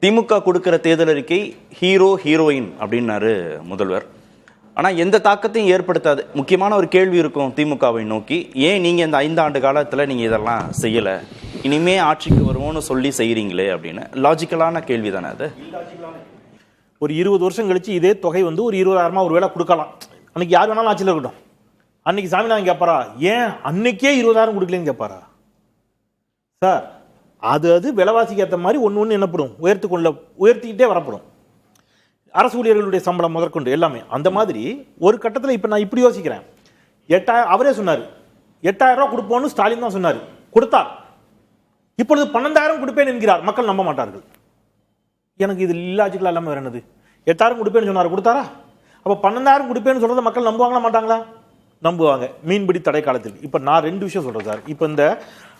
திமுக கொடுக்கிற தேர்தல் அறிக்கை ஹீரோ ஹீரோயின் அப்படின்னாரு முதல்வர். ஆனால் எந்த தாக்கத்தையும் ஏற்படுத்தாது. முக்கியமான ஒரு கேள்வி இருக்கும் திமுகவை நோக்கி, ஏன் நீங்கள் இந்த 5 ஆண்டு காலத்தில் நீங்கள் இதெல்லாம் செய்யலை, இனிமே ஆட்சிக்கு வருவோம்னு சொல்லி செய்கிறீங்களே அப்படின்னு. லாஜிக்கலான கேள்வி தானே அது. ஒரு 20 வருஷம் கழிச்சு இதே தொகை வந்து ஒரு 20,000 ஒரு வேளை கொடுக்கலாம். அன்னைக்கு யார் வேணாலும் ஆட்சியில் இருக்கட்டும். அன்னைக்கு சாமிநாதன் கேட்பாரா, ஏன் அன்னைக்கே 20,000 கொடுக்கலன்னு கேட்பாரா? சார், அது விலைவாசிக்கு ஏற்ற மாதிரி ஒன்று என்னப்படும், உயர்த்திக்கிட்டே வரப்படும். அரசு ஊழியர்களுடைய சம்பளம் முதற்கொண்டு எல்லாமே அந்த மாதிரி ஒரு கட்டத்தில். இப்போ நான் இப்படி யோசிக்கிறேன், 8,000 அவரே சொன்னார், 8,000 ரூபா கொடுப்போன்னு ஸ்டாலின் தான் சொன்னார், கொடுத்தார். இப்பொழுது 12,000 கொடுப்பேன் என்கிறார். மக்கள் நம்ப மாட்டார்கள். எனக்கு இது இல்லாஜிக்கலா இல்லாமல் வேற என்னது? 8,000 கொடுப்பேன்னு சொன்னார், கொடுத்தாரா? அப்போ 12,000 கொடுப்பேன்னு சொல்றதை மக்கள் நம்புவாங்களா மாட்டாங்களா? நம்புவாங்க. மீன்பிடி தடை காலத்தில். இப்போ நான் 2 விஷயம் சொல்றேன் சார். இப்போ இந்த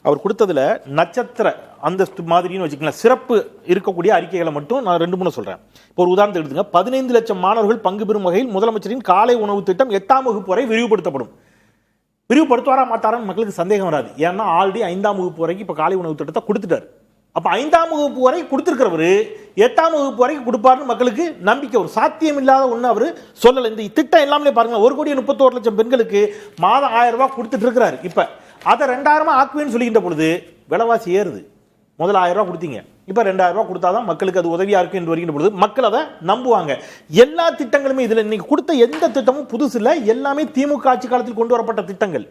அவர் கொடுத்ததுல நட்சத்திர அந்தஸ்து மாதிரின்னு வச்சுக்கலாம், சிறப்பு இருக்கக்கூடிய அறிக்கைகளை மட்டும் நான் 2-3 சொல்றேன். இப்போ ஒரு உதாரணத்தை எடுத்துங்க. 15 லட்சம் மாணவர்கள் பங்கு பெறும் வகையில் முதலமைச்சரின் காலை உணவு திட்டம் 8ஆம் வகுப்பு வரை விரிவுபடுத்தப்படும். விரிவுபடுத்துவாரா மாட்டாரான்னு மக்களுக்கு சந்தேகம் வராது. ஏன்னா ஆல்ரெடி 5ஆம் வகுப்பு வரைக்கும் இப்போ காலை உணவு திட்டத்தை கொடுத்துட்டாரு. அப்ப 5ஆம் வகுப்பு வரை கொடுத்திருக்கிறவரு 8ஆம் வகுப்பு வரைக்கும் கொடுப்பாருன்னு மக்களுக்கு நம்பிக்கை. ஒரு சாத்தியம் இல்லாத ஒண்ணு அவரு சொல்லல. இந்த திட்டம் எல்லாமே பாருங்க, 1,31,00,000 பெண்களுக்கு மாதம் 1000 ரூபாய் கொடுத்துட்டு இருக்கிறாரு. இப்ப அதை 2,000 ஆக்குவேன்னு சொல்லிக்கின்ற பொழுது விலைவாசி ஏறுது. முதல்ல 1000 ரூபாய் கொடுத்தீங்க, இப்ப 2,000 ரூபாய் கொடுத்தாதான் மக்களுக்கு அது உதவியா இருக்கு என்று வருகின்ற பொழுது மக்கள் அதை நம்புவாங்க. எல்லா திட்டங்களுமே இதுல இன்னைக்கு கொடுத்த எந்த திட்டமும் புதுசு இல்ல, எல்லாமே திமுக ஆட்சி காலத்தில் கொண்டு வரப்பட்ட திட்டங்கள்.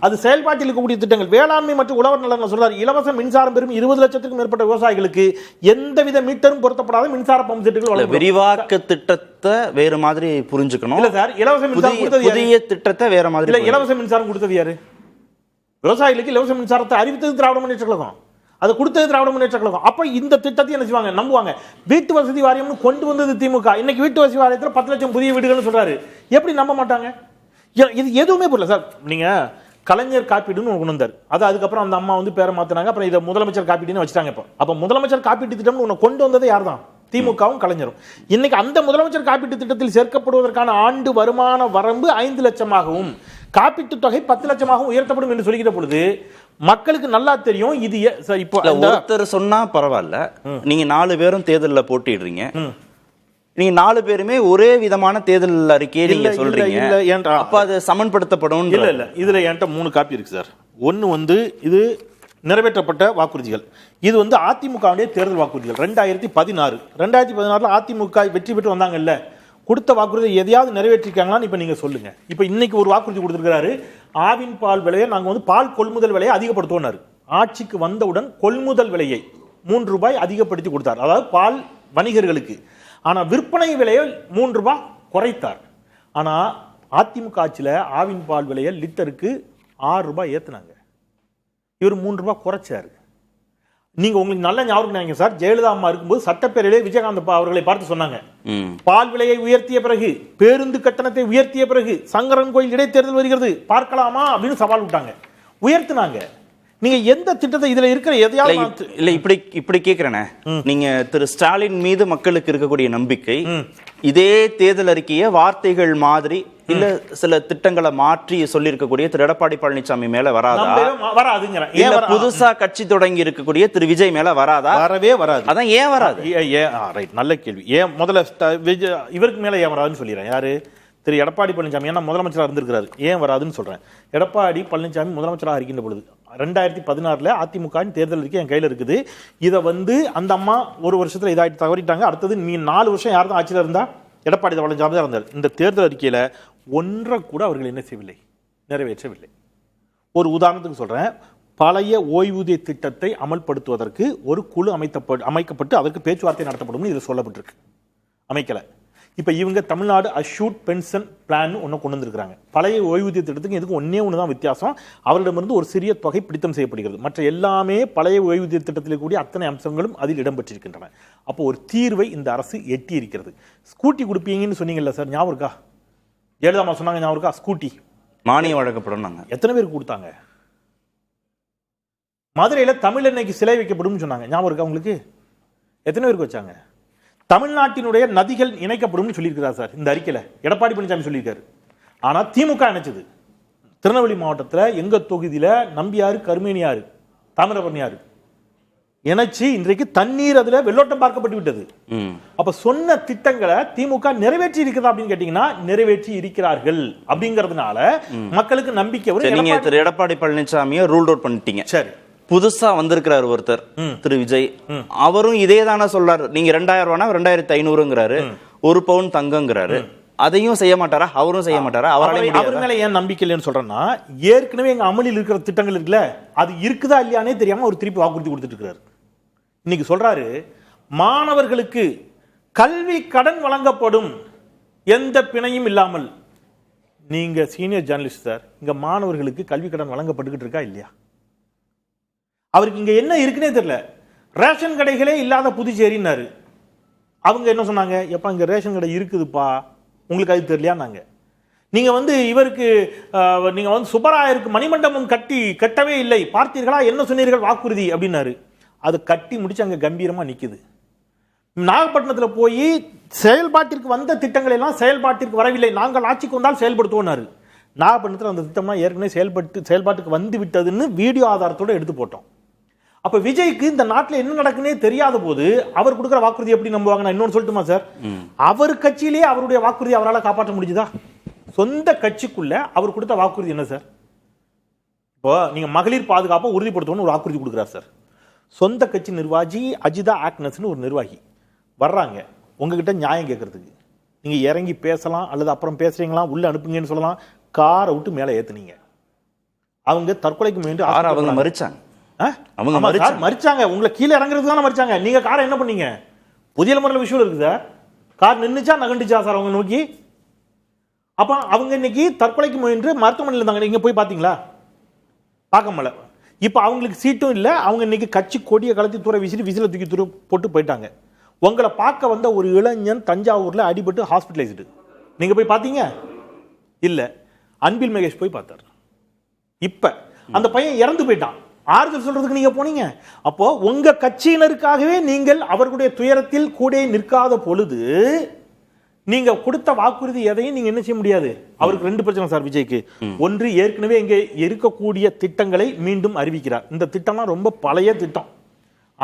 அது செயல்பாட்டில் இருக்கக்கூடிய திட்டங்கள். வேளாண்மை மற்றும் உழவர் நலன் சொல்றாரு, இலவச மின்சாரம் பெறும் 20 லட்சத்துக்கும் மேற்பட்ட விவசாயிகளுக்கு எந்தவித மீட்டரும் பொருத்தப்படாத மின்சார பம்பு செட்டுகள். விரிவாக்க திட்டத்தை வேற மாதிரி புரிஞ்சுக்கணும். இல்ல சார், இலவச மின்சாரம் கொடுத்தது புதிய திட்டத்தை வேற மாதிரி. இல்ல, இலவச மின்சாரம் கொடுத்தது யாரு? விவசாயிகளுக்கு இலவச மின்சாரத்தை அறிவித்தது திராவிட முன்னேற்ற கழகம். அது கொடுத்தது திராவிட முன்னேற்ற கழகம். அப்ப இந்த திட்டத்தை என்ன செய்வாங்க, நம்புவாங்க. வீட்டு வசதி வாரியம்னு கொண்டு வந்தது திமுக. இன்னைக்கு வீட்டு வசதி வாரியத்தில் 10 லட்சம் புதிய வீடுகள்னு சொல்றாரு. எப்படி நம்ப மாட்டாங்க? இது எதுவுமே புரியல சார். நீங்க கலைஞர் காப்பீடுன்னு கொண்டு வந்தார். அது அதுக்கப்புறம் அந்த அம்மா வந்து பேரை மாத்தினாங்க. அப்புறம் இதை முதலமைச்சர் காப்பீடுன்னு வச்சுட்டாங்க. அப்ப முதலமைச்சர் காப்பீட்டு திட்டம் ஒன்று கொண்டு வந்தது யார் தான்? திமுகவும் கலைஞரும். இன்னைக்கு அந்த முதலமைச்சர் காப்பீட்டு திட்டத்தில் சேர்க்கப்படுவதற்கான ஆண்டு வருமான வரம்பு 5 லட்சமாகவும் காப்பீட்டு தொகை 10 லட்சமாகவும் உயர்த்தப்படும் என்று சொல்லிக்கிற பொழுது மக்களுக்கு நல்லா தெரியும். இது இப்போ ஒருத்தர் சொன்னா பரவாயில்ல, நீங்க 4 பேரும் தேர்தலில் போட்டிடுறீங்க, நீங்க 4 பேருமே ஒரே விதமான தேர்தல் அறிக்கையை நீங்க சொல்றீங்க. அப்ப அது சமன்படுத்தப்படும். இல்ல, இதுல என்கிட்ட 3 காப்பி இருக்கு சார். ஒன்னு வந்து இது நிறைவேற்றப்பட்ட வாக்குறுதிகள். இது வந்து அதிமுகவுடைய தேர்தல் வாக்குறுதிகள் 2016 அதிமுக வெற்றி பெற்று வந்தாங்கல்ல, கொடுத்த வாக்குறுதி எதையாவது நிறைவேற்றிருக்காங்களான்னு இப்ப நீங்க சொல்லுங்க. இப்ப இன்னைக்கு ஒரு வாக்குறுதி கொடுத்திருக்கிறாரு, ஆவின் பால் விலையை நாங்க வந்து பால் கொள்முதல் விலையை அதிகப்படுத்துவோம். ஆட்சிக்கு வந்தவுடன் கொள்முதல் விலையை 3 ரூபாய் அதிகப்படுத்தி கொடுத்தார், அதாவது பால் வணிகர்களுக்கு. ஆனா விற்பனை விலையை 3 ரூபாய் குறைத்தார். ஆனா அதிமுக ஆட்சியில ஆவின் பால் விலையை லிட்டருக்கு 6 ரூபாய் ஏத்துனாங்க. இவர் 3 ரூபாய் குறைச்சாரு. நீங்க உங்களுக்கு நல்ல ஞாபகம் சார், ஜெயலலிதா அம்மா இருக்கும்போது சட்டப்பேரவையிலே விஜயகாந்த் அவர்களை பார்த்து சொன்னாங்க, பால் விலையை உயர்த்திய பிறகு, பேருந்து கட்டணத்தை உயர்த்திய பிறகு சங்கரன் கோயில் இடைத்தேர்தல் வருகிறது பார்க்கலாமா அப்படின்னு சவால் விட்டாங்க. உயர்த்தினாங்க. நீங்க எந்த திட்டத்தை இதுல இருக்கிற எதையாவது இல்ல இப்படி கேக்குறேனே, நீங்க திரு ஸ்டாலின் மீது மக்களுக்கு இருக்கக்கூடிய நம்பிக்கை இதே தேர்தல் அறிக்கையை வார்த்தைகள் மாதிரி இல்ல சில திட்டங்களை மாற்றி சொல்லி இருக்கக்கூடிய திரு எடப்பாடி பழனிசாமி மேல வராதா? வராதுங்க. புதுசா கட்சி தொடங்கி இருக்கக்கூடிய திரு விஜய் மேல வராதா? வரவே வராது. அதான் ஏன் வராது? நல்ல கேள்வி. ஏன் முதல்ல இவருக்கு மேல ஏன் வராதுன்னு சொல்லிடுறேன். யாரு? திரு எடப்பாடி பழனிசாமி. ஏன்னா முதலமைச்சராக இருந்திருக்கிறாரு. ஏன் வராதுன்னு சொல்றேன். எடப்பாடி பழனிசாமி முதலமைச்சராக இருக்கின்ற பொழுது 2016 அதிமுக தேர்தல் அறிக்கை என் கையில் இருக்குது. இதை வந்து அந்த அம்மா ஒரு வருஷத்துல இதாயிட்டு தவறிட்டாங்க. அடுத்தது நீ 4 வருஷம் யார் தான் ஆட்சியில் இருந்தா? எடப்பாடி பழனிசாமி தான் இருந்தார். இந்த தேர்தல் அறிக்கையில ஒன்றை கூட அவர்கள் என்ன செய்யவில்லை, நிறைவேற்றவில்லை. ஒரு உதாரணத்துக்கு சொல்றேன், பழைய ஓய்வூதிய திட்டத்தை அமல்படுத்துவதற்கு ஒரு குழு அமைக்கப்பட்டு அதற்கு பேச்சுவார்த்தை நடத்தப்படும் இதில் சொல்லப்பட்டிருக்கு. அமைக்கல. இப்ப இவங்க தமிழ்நாடு அஷ்யூர்ட் பென்ஷன் பிளான் ஒன்று கொண்டு வந்திருக்காங்க. பழைய ஓய்வூதிய திட்டத்துக்கு இதுக்கு ஒன்று தான் வித்தியாசம். அவரிடமிருந்து ஒரு சிறிய தொகை பிடித்தம் செய்யப்படுகிறது. மற்ற எல்லாமே பழைய ஓய்வூதிய திட்டத்தில் கூடிய அத்தனை அம்சங்களும் அதில் இடம்பெற்றிருக்கின்றன. அப்போ ஒரு தீர்வை இந்த அரசு எட்டி இருக்கிறது. ஸ்கூட்டி கொடுப்பீங்கன்னு சொன்னீங்கல்ல சார், ஞாபகம் இருக்கா? ஜெயலலிதா சொன்னாங்க, ஞாபகம் இருக்கா? ஸ்கூட்டி மானியம் வழங்கப்படும். எத்தனை பேருக்கு கொடுத்தாங்க? மதுரையில தமிழ் எண்ணெய்க்கு சிலை வைக்கப்படும் சொன்னாங்க, ஞாபகம் இருக்கா உங்களுக்கு? எத்தனை பேருக்கு வச்சாங்க? தமிழ்நாட்டினுடைய நதிகள் இணைக்கப்படும் சொல்லியிருக்கிறார் சார் இந்த அறிக்கையில. எடப்பாடி பழனிசாமி சொல்லியிருக்காரு. ஆனா திமுக இணைச்சது. திருநெல்வேலி மாவட்டத்தில் எங்க தொகுதியில நம்பியாறு, கருமேனியாறு, தாமிரபரணி ஆறு இணைச்சு இன்றைக்கு தண்ணீர் அதுல வெள்ளோட்டம் பார்க்கப்பட்டு விட்டது. அப்ப சொன்ன திட்டங்களை திமுக நிறைவேற்றி இருக்கிறதா அப்படின்னு கேட்டீங்கன்னா நிறைவேற்றி இருக்கிறார்கள். அப்படிங்கறதுனால மக்களுக்கு நம்பிக்கை வரும். நீங்க திரு எடப்பாடி பழனிசாமியை ரூல் அவுட் பண்ணிட்டீங்க. சரி, புதுசா வந்திருக்கிறார் ஒருத்தர் திரு விஜய், அவரும் இதே தானே சொல்றாரு. நீங்க 2000 ரூபானா 2500ங்கிறாரு, 1 பவுன் தங்கங்கிறாரு. அதையும் செய்ய மாட்டாரா? அவரும் செய்ய மாட்டாரா? அவர் மேல ஏன் நம்பிக்கை இல்லைன்னு சொல்றேன்னா, ஏற்கனவே எங்க அமலில் இருக்கிற திட்டங்கள் இருக்குல்ல, அது இருக்குதா இல்லையானே தெரியாம ஒரு திருப்பி வாக்குறுதி கொடுத்துட்டு இருக்காரு. இன்னைக்கு சொல்றாரு மாணவர்களுக்கு கல்வி கடன் வழங்கப்படும் எந்த பிணையும் இல்லாமல். நீங்க சீனியர் ஜேர்னலிஸ்ட் சார், இங்க மாணவர்களுக்கு கல்வி கடன் வழங்கப்பட்டுக்கிட்டு இருக்கா இல்லையா? அவருக்கு இங்க என்ன இருக்குன்னே தெரியல. ரேஷன் கடைகளே இல்லாத புதுச்சேரின்னாரு. அவங்க என்ன சொன்னாங்க, எப்ப இங்க ரேஷன் கடை இருக்குதுப்பா, உங்களுக்கு அது தெரியலையான்னாங்க. நீங்க இவருக்கு நீங்க சுப்பராயருக்கு மணிமண்டபம் கட்டவே இல்லை, பார்த்தீர்களா, என்ன சொன்னீர்கள் வாக்குறுதி அப்படின்னாரு. அது கட்டி முடிச்சு அங்க கம்பீரமா நிக்குது. நாகப்பட்டினத்தில் போய் செயல்பாட்டிற்கு வந்த திட்டங்கள் எல்லாம் செயல்பாட்டிற்கு வரவில்லை, நாங்கள் ஆட்சிக்கு வந்தால் செயல்படுத்துவோம்னாரு. நாகப்பட்டினத்தில் அந்த திட்டம்லாம் ஏற்கனவே செயல்பாட்டுக்கு வந்து விட்டதுன்னு வீடியோ ஆதாரத்தோட எடுத்து போட்டோம். அப்ப விஜய்க்கு இந்த நாட்டில் என்ன நடக்குன்னே தெரியாத போது அவர் கொடுக்குற வாக்குறுதி எப்படி நம்புவாங்க? நான் இன்னொன்னு சொல்லட்டுமா சார், அவர் கட்சியிலேயே அவருடைய வாக்குறுதி அவரால் காப்பாற்ற முடிஞ்சுதா? சொந்த கட்சிக்குள்ள அவர் கொடுத்த வாக்குறுதி என்ன சார்? இப்போ நீங்க மகளிர் பாதுகாப்பை உறுதிப்படுத்தணும்னு ஒரு வாக்குறுதி கொடுக்குறாரு சார். சொந்த கட்சி நிர்வாகி அஜிதா ஆக்னஸ்னு ஒரு நிர்வாகி வர்றாங்க உங்ககிட்ட நியாயம் கேட்கறதுக்கு. நீங்க இறங்கி பேசலாம், அல்லது அப்புறம் பேசுறீங்களா உள்ள அனுப்புங்கன்னு சொல்லலாம். காரை விட்டு மேலே ஏத்துனீங்க. அவங்க தற்கொலைக்கு முயன்று அவங்க மறிச்சாங்க. மறிச்சாங்க, உங்களை கீழே இறங்குறதுக்கு தானே மறிச்சாங்க. நீங்க காரை என்ன பண்ணீங்க? புதிய முறையில் விஷயம் இருக்குது சார். கார் நின்றுச்சா நகண்டுச்சா சார் அவங்க நோக்கி? அப்ப அவங்க இன்னைக்கு தற்கொலைக்கு முயன்று மருத்துவமனையில் இருந்தாங்க. நீங்க போய் பாத்தீங்களா? பார்க்க முடியல. இப்ப அவங்களுக்கு சீட்டும் இல்லை. அவங்க இன்னைக்கு கட்சி கொடியை கலத்தி தூர வீசிட்டு விசில தூக்கி தூர போட்டு போயிட்டாங்க. உங்களை பார்க்க வந்த ஒரு இளைஞன் தஞ்சாவூர்ல அடிபட்டு ஹாஸ்பிட்டலைஸ்டு. நீங்க போய் பாத்தீங்க இல்ல? அன்பில் மகேஷ் போய் பார்த்தார். இப்ப அந்த பையன் இறந்து போயிட்டான். ஆறுதல் சொல்றதுக்கு நீங்க போனீங்க. அப்போ உங்க கட்சியினருக்காகவே நீங்கள் அவர்களுடைய துயரத்தில் கூட நிற்காத பொழுது நீங்க கொடுத்த வாக்குறுதி எதையும் நீங்க என்ன செய்ய முடியாது. அவருக்கு 2 பிரச்சனை சார் விஜய்க்கு. ஒன்று, ஏற்கனவே இங்க இருக்கக்கூடிய திட்டங்களை மீண்டும் அறிவிக்கிறார். இந்த திட்டம்லாம் ரொம்ப பழைய திட்டம்,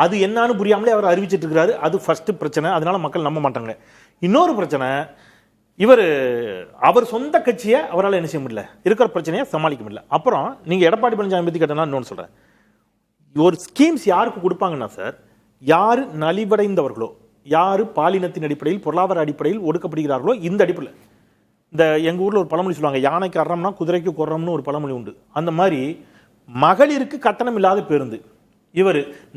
அது என்னன்னு புரியாமலே அவர் அறிவிச்சிட்டு இருக்கிறாரு. அது ஃபர்ஸ்ட் பிரச்சனை. அதனால மக்கள் நம்ப மாட்டாங்க. இன்னொரு பிரச்சனை, அவர் சொந்த கட்சியை அவரால் என்ன செய்ய முடியல, இருக்கிற பிரச்சனையை சமாளிக்க முடியல. அப்புறம் நீங்க எடப்பாடி பழனிசாமி பத்தி கேட்டா இன்னொன்னு சொல்றேன். ஒரு ஸ்கீம்ஸ் யாருக்கு கொடுப்பாங்கன்னா சார், யாரு நலிவடைந்தவர்களோ, யாரு பாலினத்தின் அடிப்படையில் பொருளாதார அடிப்படையில் ஒடுக்கப்படுகிறார்களோ, இந்த அடிப்படையில் இந்த எங்க ஊர்ல ஒரு பழமொழி சொல்லுவாங்க, யானைக்கு அறம்னா குதிரைக்கு குறம்னு ஒரு பழமொழி உண்டு. அந்த மாதிரி மகளிருக்கு கட்டணம் இல்லாத பேருந்து.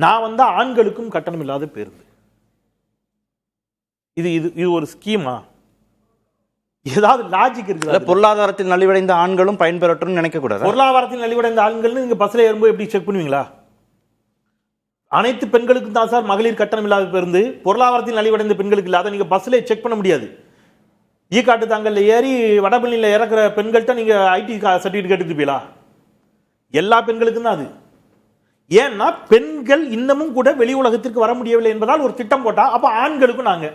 நான் வந்தா ஆண்களுக்கும் கட்டணம் இல்லாத பேருந்து. இது ஒரு ஸ்கீமா? ஏதாவது லாஜிக் இருக்கு? பொருளாதாரத்தில் நலிவடைந்த ஆண்களும் பயன்பெறட்டும் நினைக்க கூடாது. பொருளாதாரத்தில் நலிவடைந்த ஆண்கள் நீங்க பஸ்ல ஏறும்போது எப்படி செக் பண்ணுவீங்களா? அனைத்து பெண்களுக்கும் தான் சார் மகளிர் கட்டணம் இல்லாத பேருந்து. பொருளாதாரத்தில் நலிவடைந்த பெண்களுக்கு இல்லாத நீங்க பஸ்ல செக் பண்ண முடியாது. ஈக்காட்டு தாங்கல்ல ஏறி வடபழனியில் இறக்குற பெண்கள்கிட்ட நீங்க ஐடி சர்டிபிகேட் எடுத்துப்பீங்களா? எல்லா பெண்களுக்கும் தான் அது. ஏன்னா பெண்கள் இன்னமும் கூட வெளி உலகத்திற்கு வர முடியவில்லை என்பதால் ஒரு திட்டம் போட்டா, அப்ப ஆண்களுக்கும் நாங்க.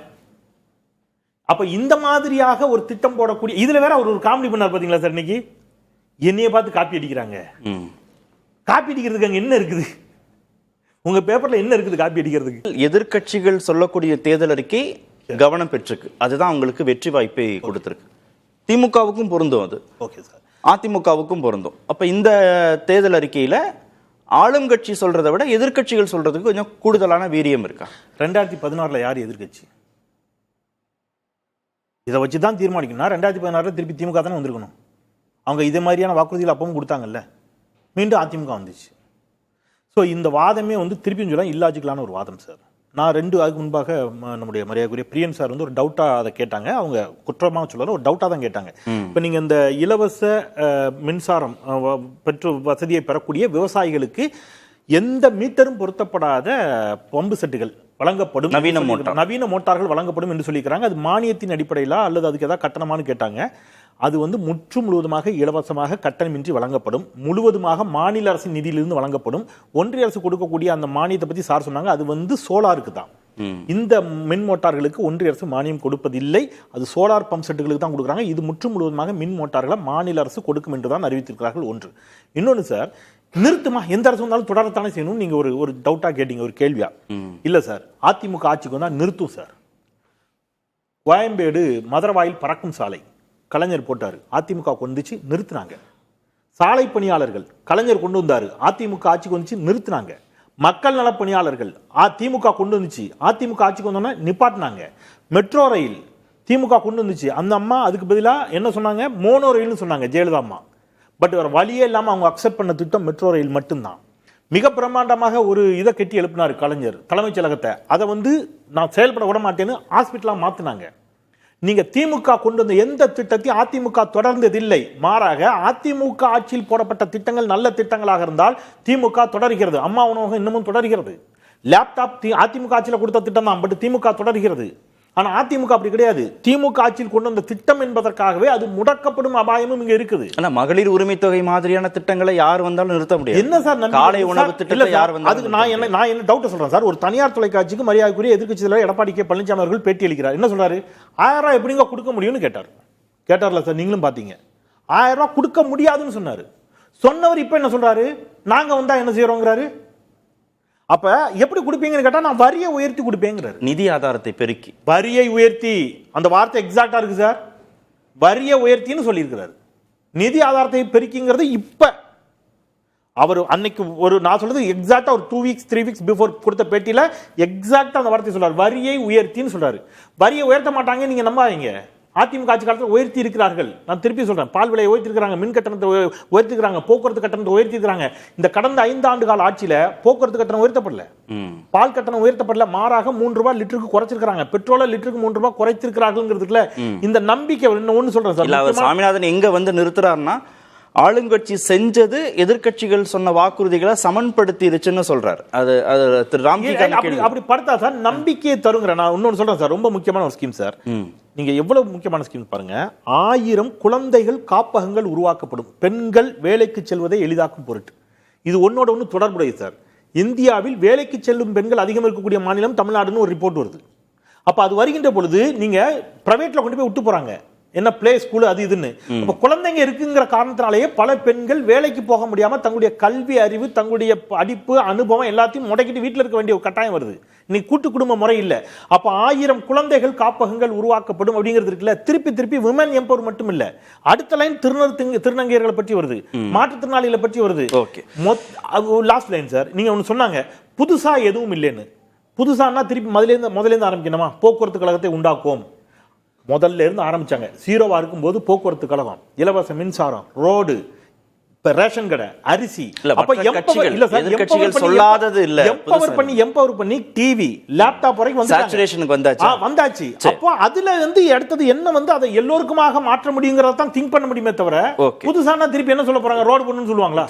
அப்ப இந்த மாதிரியாக ஒரு திட்டம் போடக்கூடிய, இதுல வேற ஒரு காமெடி பண்ணார் பாத்தீங்களா சார்? இன்னைக்கு என்னைய பார்த்து காப்பி அடிக்கிறாங்க. காப்பி அடிக்கிறதுக்கு அங்க என்ன இருக்குது? உங்க பேப்பர்ல என்ன இருக்குது காப்பி அடிக்கிறதுக்கு? எதிர்க்கட்சிகள் சொல்லக்கூடிய தேர்தல் அறிக்கை கவனம் பெற்றிருக்கு. அதுதான் உங்களுக்கு வெற்றி வாய்ப்பை கொடுத்திருக்கு. திமுகவுக்கும் பொருந்தும் அது. Okay sir. அதிமுகவுக்கும் பொருந்தும். அப்ப இந்த தேர்தல் அறிக்கையில ஆளும் கட்சி சொல்றதை விட எதிர்க்கட்சிகள் சொல்றதுக்கு கொஞ்சம் கூடுதலான வீரியம் இருக்கா? 2016 யார் எதிர்க்கட்சி? இதை வச்சுதான் தீர்மானிக்கணும். 2016 திருப்பி திமுக தானே வந்திருக்கணும். அவங்க இதே மாதிரியான வாக்குறுதிகள் அப்பவும் கொடுத்தாங்கல்ல, மீண்டும் அதிமுக வந்துச்சு. ஸோ இந்த வாதமே திருப்பியும் சொல்ல இல்லாஜிக்கலான ஒரு வாதம் சார். நான் 2 அதுக்கு முன்பாக நம்முடைய மரியாதைக்குரிய பிரியன் சார் ஒரு டவுட்டா அதை கேட்டாங்க. அவங்க குற்றமாக சொல்லல, ஒரு டவுட்டா தான் கேட்டாங்க. இப்போ நீங்க இந்த இலவச மின்சாரம் பெற்று வசதியை பெறக்கூடிய விவசாயிகளுக்கு எந்த மீட்டரும் பொருத்தப்படாத பம்பு செட்டுகள் வழங்கப்படும், நவீன மோட்டார்கள் வழங்கப்படும் என்று சொல்லிக்கிறாங்க. அது மானியத்தின் அடிப்படையிலா அல்லது அதுக்கு ஏதாவது கட்டணமானு கேட்டாங்க. அது முற்று முழுவதுமாக இலவசமாக கட்டணமின்றி வழங்கப்படும், முழுவதுமாக மாநில அரசின் நிதியிலிருந்து வழங்கப்படும். ஒன்றிய அரசு கொடுக்கக்கூடிய அந்த மானியத்தை பத்தி சார் சொன்னாங்க, அது சோலாருக்கு தான். இந்த மின் மோட்டார்களுக்கு ஒன்றிய அரசு மானியம் கொடுப்பதில்லை, அது சோலார் பம்ப் செட்டுகளுக்கு தான் கொடுக்குறாங்க. இது முற்று முழுவதுமாக மின் மோட்டார்களை மாநில அரசு கொடுக்கும் என்று தான் அறிவித்திருக்கிறார்கள். ஒன்று. இன்னொன்று சார், நிறுத்துமா, எந்த அரசு வந்தாலும் தொடரத்தானே செய்யணும். நீங்க ஒரு டவுட்டா கேட்டீங்க, ஒரு கேள்வியா. இல்ல சார், அதிமுக ஆட்சிக்கு வந்தா நிறுத்தும் சார். கோயம்பேடு மதுரவாயில் பறக்கும் சாலை கலைஞர் போட்டாரு, அதிமுக கொண்டுச்சு நிறுத்தினாங்க. சாலை பணியாளர்கள் கலைஞர் கொண்டு வந்தாரு, அதிமுக ஆட்சிக்கு வந்துச்சு நிறுத்தினாங்க. மக்கள் நல பணியாளர்கள் திமுக கொண்டு வந்துச்சு, அதிமுக ஆட்சிக்கு வந்தோன்னா நிப்பாட்டினாங்க. மெட்ரோ ரயில் திமுக கொண்டு வந்துச்சு, அந்த அம்மா அதுக்கு பதிலா என்ன சொன்னாங்க, மோனோ ரயில்னு சொன்னாங்க ஜெயலலிதா அம்மா. பட் வேற வழியே இல்லாம அவங்க அக்செப்ட் பண்ண திட்டம் மெட்ரோ ரயில் மட்டும்தான். மிக பிரம்மாண்டமாக ஒரு இதை கட்டி எழுப்பினார் கலைஞர் தலைமைச் செயலகத்தை. அதை நான் செயல்பட விட மாட்டேன்னு ஹாஸ்பிட்டலா மாத்தினாங்க. நீங்க திமுக கொண்டு வந்த எந்த திட்டத்தையும் அதிமுக தொடர்ந்ததில்லை. மாறாக அதிமுக ஆட்சியில் போடப்பட்ட திட்டங்கள் நல்ல திட்டங்களாக இருந்தால் திமுக தொடர்கிறது. அம்மா உணவகம் இன்னமும் தொடர்கிறது. லேப்டாப் அதிமுக ஆட்சியில் கொடுத்த திட்டம் தான், பட் திமுக தொடர்கிறது. ஆனா அதிமுக அப்படி கிடையாது. திமுக ஆட்சியில் கொண்டு வந்த திட்டம் என்பதற்காகவே அது முடக்கப்படும் அபாயமும் இங்க இருக்குது. ஆனா மகளிர் உரிமை தொகை மாதிரியான திட்டங்களை யார் வந்தாலும் நிறுத்த முடியாது. என்ன சார் காலை உணவு திட்டத்தை யார் வந்தாலும்? அதுக்கு நான் என்ன டவுட் சொல்றேன் சார். ஒரு தனியார் தொலைக்காட்சிக்கு மரியாதைக்குரிய எதிர்க்கட்சி தலைவர் எடப்பாடி கே பழனிசாமி அவர்கள் பேட்டி அளிக்கிறார். என்ன சொல்றாரு, 1000 ரூபாய் எப்படிங்க கொடுக்க முடியும்னு கேட்டார்ல சார், நீங்களும் பாத்தீங்க. 1000 ரூபாய் கொடுக்க முடியாதுன்னு சொன்னாரு. சொன்னவர் இப்ப என்ன சொல்றாரு, நாங்க வந்தா என்ன செய்யறோங்கிறாரு. அப்ப எப்படி கொடுப்பீங்கன்னு கேட்டா நான் வரியை உயர்த்தி கொடுப்பேங்கிறாரு. நிதி ஆதாரத்தை பெருக்கி வரியை உயர்த்தி, அந்த வார்த்தை எக்ஸாக்டா இருக்கு சார். வரியை உயர்த்தின்னு சொல்லியிருக்கிறாரு. நிதி ஆதாரத்தை பெருக்கிங்கிறது இப்ப அவர் அன்னைக்கு நான் சொல்றது எக்ஸாக்டா ஒரு 2 வீக்ஸ் 3 வீக்ஸ் பிஃபோர் கொடுத்த பேட்டியில எக்ஸாக்டா அந்த வார்த்தை சொல்றாரு, வரியை உயர்த்தின்னு சொல்றாரு. வரியை உயர்த்த மாட்டாங்க நீங்க நம்பாதீங்க. அதிமுக ஆட்சி காலத்தில் உயர்த்தி இருக்கிறார்கள். நான் திருப்பி சொல்றேன், பால் விலையை உயர்த்தி இருக்காங்க, மின் கட்டணத்தை உயர்த்தி இருக்காங்க, போக்குவரத்து கட்டணத்தை உயர்த்தி இருக்காங்க. இந்த கடந்த 5 ஆண்டு கால ஆட்சியில போக்குவரத்து கட்டணம் உயர்த்தப்படல, பால் கட்டணம் உயர்த்தப்படல. மாறாக 3 ரூபாய் லிட்டருக்கு குறைச்சிருக்காங்க. பெட்ரோல லிட்டருக்கு 3 ரூபாய் குறைச்சிருக்கிறார்கள். இந்த நம்பிக்கை ஒன்னு சொல்றேன் சார். சாமிநாதன் எங்க வந்து நிறுத்துறாருன்னா, ஆளுங்கட்சி செஞ்சது எதிர்க்கட்சிகள் சொன்ன வாக்குறுதிகளை சமன்படுத்திருச்சுன்னு சொல்றாரு. அது திரு ராம்ஜி அப்படி படுத்தா சார் நம்பிக்கையை தருங்கிற. நான் இன்னொன்னு சொல்றேன் சார், ரொம்ப முக்கியமான ஒரு ஸ்கீம் சார். நீங்க எவ்வளவு முக்கியமான ஸ்கீம் பாருங்க. 1000 குழந்தைகள் காப்பகங்கள் உருவாக்கப்படும், பெண்கள் வேலைக்கு செல்வதை எளிதாக்கும் பொருட்டு. இது ஒன்னோட ஒன்று தொடர்புடையது சார். இந்தியாவில் வேலைக்கு செல்லும் பெண்கள் அதிகம் இருக்கக்கூடிய மாநிலம் தமிழ்நாடுன்னு ஒரு ரிப்போர்ட் வருது. அப்ப அது வருகின்ற பொழுது நீங்க பிரைவேட்ல கொண்டு போய் விட்டு போறாங்க, என்ன பிளே ஸ்கூல் அது இதுன்னு. அப்ப குழந்தைங்க இருக்குங்கிற காரணத்தினாலேயே பல பெண்கள் வேலைக்கு போக முடியாம தங்களுடைய கல்வி அறிவு, தங்களுடைய படிப்பு அனுபவம் எல்லாத்தையும் முடக்கிட்டு வீட்டில் இருக்க வேண்டிய ஒரு கட்டாயம் வருது. இன்னைக்கு கூட்டு குடும்ப முறை இல்ல. அப்ப 1000 குழந்தைகள் காப்பகங்கள் உருவாக்கப்படும் அப்படிங்கிறது இருக்குல்ல. திருப்பி விமன் எம்பவர் மட்டும் இல்ல, அடுத்த லைன் திருநங்கையர்களை பற்றி வருது, மாற்றுத்திறனாளிகளை பற்றி வருது. லாஸ்ட் லைன் சார், நீங்க ஒன்னு சொன்னாங்க புதுசா எதுவும் இல்லைன்னு. புதுசானா திருப்பி முதலேருந்து ஆரம்பிக்கணுமா? போக்குவரத்து கழகத்தை உண்டாக்குவோம். முதல்ல இருந்து ஆரம்பிச்சாங்க. 0வா இருக்கும்போது போக்குவரத்து கழகம், இலவச மின்சாரம், ரோடு, ரேஷன் கடை, அரிசி. எம்பவர் பண்ணி டிவி, லேப்டாப் வரைக்கும் வந்தாச்சு. அப்போ அதுல அடுத்தது என்ன அதை எல்லோருக்குமாக மாற்ற முடியுங்கிறத தான் திங்க் பண்ண முடியுமே தவிர புதுசானா திருப்பி என்ன சொல்ல போறாங்க, ரோடு பண்ணுன்னு சொல்லுவாங்களா?